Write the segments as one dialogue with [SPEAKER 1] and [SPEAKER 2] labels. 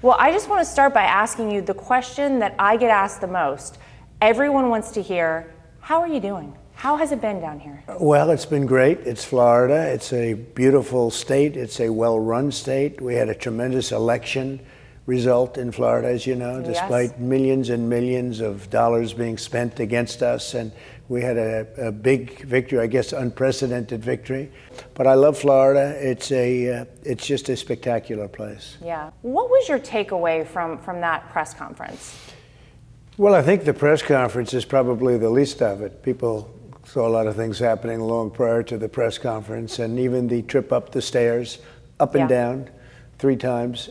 [SPEAKER 1] Well, I just want to start by asking you the question that I get asked the most. Everyone wants to hear, how are you doing? How has it been down here?
[SPEAKER 2] Well, it's been great. It's Florida. It's a beautiful state. It's a well-run state. We had a tremendous election result in Florida, as you know, despite millions and millions of dollars being spent against us. And we had a big victory, I guess, unprecedented victory. But I love Florida. It's just a spectacular place.
[SPEAKER 1] Yeah. What was your takeaway from that press conference?
[SPEAKER 2] Well, I think the press conference is probably the least of it. People saw a lot of things happening long prior to the press conference, and even the trip up the stairs, up and down, 3 times.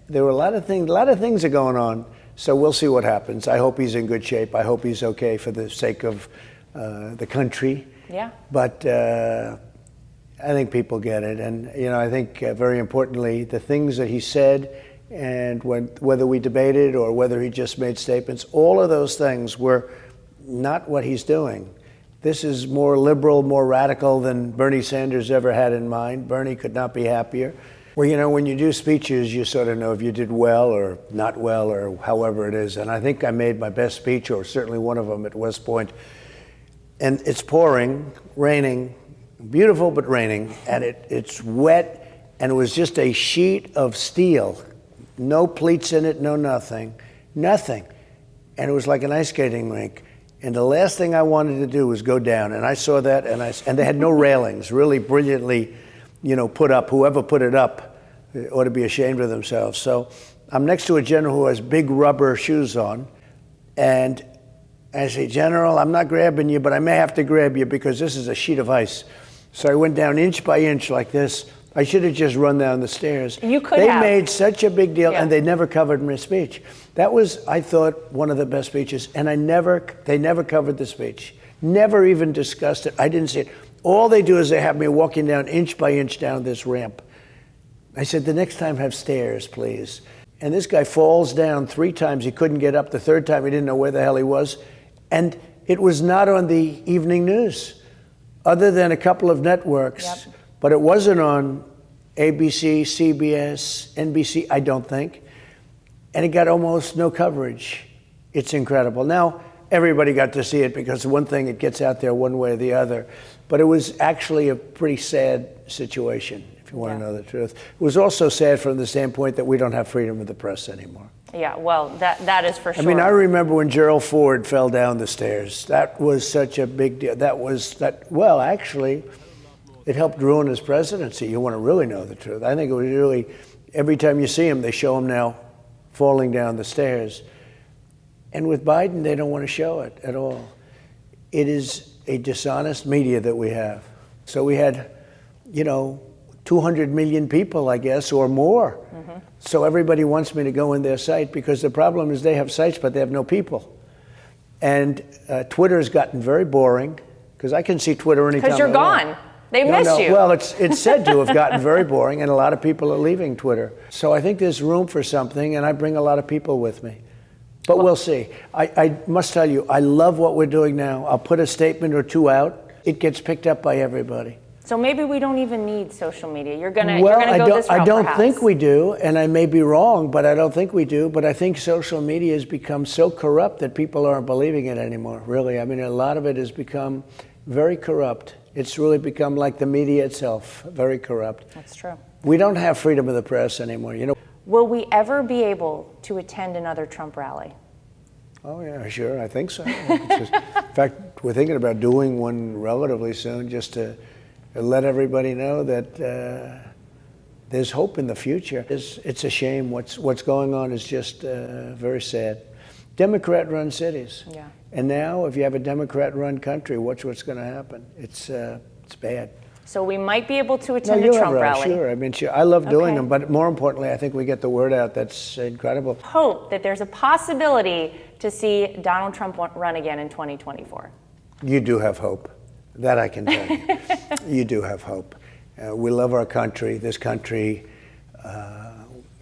[SPEAKER 2] There were a lot of things are going on, so we'll see what happens. I hope he's in good shape. I hope he's okay for the sake of the country.
[SPEAKER 1] Yeah.
[SPEAKER 2] But I think people get it. And, you know, I think very importantly, the things that he said, and whether we debated or whether he just made statements, all of those things were not what he's doing. This is more liberal, more radical than Bernie Sanders ever had in mind. Bernie could not be happier. Well, you know, when you do speeches, you sort of know if you did well or not well or however it is. And I think I made my best speech, or certainly one of them, at West Point. And it's pouring, raining, beautiful but raining, and it's wet, and it was just a sheet of steel. No pleats in it, no nothing. And it was like an ice skating rink. And the last thing I wanted to do was go down. And I saw that, and they had no railings, really brilliantly, you know, put up. Whoever put it up ought to be ashamed of themselves. So I'm next to a general who has big rubber shoes on, and I say, General, I'm not grabbing you, but I may have to grab you because this is a sheet of ice. So I went down inch by inch like this. I should have just run down the stairs.
[SPEAKER 1] You could have.
[SPEAKER 2] They made such a big deal, and they never covered my speech. That was, I thought, one of the best speeches, and they never covered the speech. Never even discussed it. I didn't see it. All they do is they have me walking down inch by inch down this ramp. I said, the next time have stairs, please. And this guy falls down 3 times. He couldn't get up. The 3rd time, he didn't know where the hell he was. And it was not on the evening news, other than a couple of networks.
[SPEAKER 1] Yep.
[SPEAKER 2] But it wasn't on ABC, CBS, NBC, I don't think. And it got almost no coverage. It's incredible. Now, everybody got to see it because one thing, it gets out there one way or the other. But it was actually a pretty sad situation, if you want to know the truth. It was also sad from the standpoint that we don't have freedom of the press anymore.
[SPEAKER 1] Yeah, well, that is for sure.
[SPEAKER 2] I mean, I remember when Gerald Ford fell down the stairs. That was such a big deal. Well, actually, it helped ruin his presidency. You want to really know the truth. I think it was really, every time you see him, they show him now falling down the stairs. And with Biden, they don't want to show it at all. It is a dishonest media that we have. So we had, you know, 200 million people, I guess, or more. Mm-hmm. So everybody wants me to go in their site because the problem is they have sites, but they have no people. And Twitter has gotten very boring because I can see Twitter anytime.
[SPEAKER 1] Because you're gone. They missed you.
[SPEAKER 2] Well, it's said to have gotten very boring, and a lot of people are leaving Twitter. So I think there's room for something, and I bring a lot of people with me. But we'll see. I must tell you, I love what we're doing now. I'll put a statement or 2 out. It gets picked up by everybody.
[SPEAKER 1] So maybe we don't even need social media. You're gonna
[SPEAKER 2] go
[SPEAKER 1] this route,
[SPEAKER 2] I don't
[SPEAKER 1] perhaps.
[SPEAKER 2] think we do, and I may be wrong, but I don't think we do. But I think social media has become so corrupt that people aren't believing it anymore, really. I mean, a lot of it has become very corrupt. It's really become like the media itself, very corrupt.
[SPEAKER 1] That's true.
[SPEAKER 2] We don't have freedom of the press anymore, you know.
[SPEAKER 1] Will we ever be able to attend another Trump rally?
[SPEAKER 2] Oh, yeah, sure, I think so. In fact, we're thinking about doing one relatively soon just to let everybody know that there's hope in the future. It's a shame. What's going on is just very sad. Democrat-run cities. Yeah. And now, if you have a Democrat-run country, watch what's going to happen. It's bad.
[SPEAKER 1] So we might be able to attend a Trump rally.
[SPEAKER 2] Sure. I mean, sure. I love doing them, but more importantly, I think we get the word out. That's incredible.
[SPEAKER 1] Hope that there's a possibility to see Donald Trump run again in 2024.
[SPEAKER 2] You do have hope. That I can tell you. You do have hope. We love our country. This country,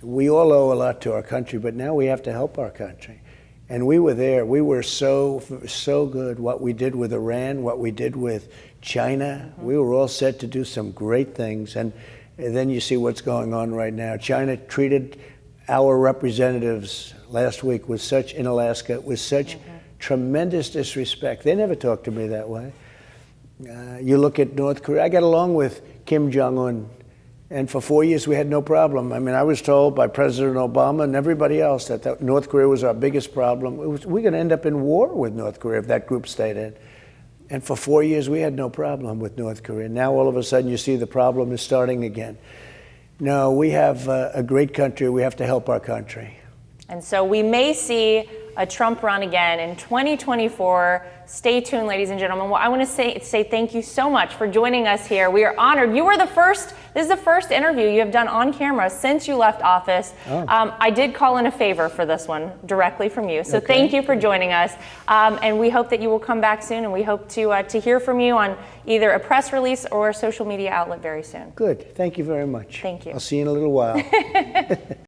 [SPEAKER 2] we all owe a lot to our country, but now we have to help our country. And we were there. We were so good. What we did with Iran, what we did with China, we were all set to do some great things. And then you see what's going on right now. China treated our representatives last week in Alaska with such tremendous disrespect. They never talked to me that way. You look at North Korea, I got along with Kim Jong-un, and for 4 years we had no problem. I mean, I was told by President Obama and everybody else that North Korea was our biggest problem. We're going to end up in war with North Korea if that group stayed in. And for 4 years we had no problem with North Korea. Now all of a sudden you see the problem is starting again. No, we have a great country. We have to help our country.
[SPEAKER 1] And so we may see a Trump run again in 2024. Stay tuned, ladies and gentlemen. Well, I want to say thank you so much for joining us here. We are honored. You were the first. This is the first interview you have done on camera since you left office.
[SPEAKER 2] Oh.
[SPEAKER 1] I did call in a favor for this one directly from you. So
[SPEAKER 2] Okay.
[SPEAKER 1] Thank you for joining us. And we hope that you will come back soon. And we hope to hear from you on either a press release or a social media outlet very soon.
[SPEAKER 2] Good. Thank you very much.
[SPEAKER 1] Thank you.
[SPEAKER 2] I'll see you in a little while.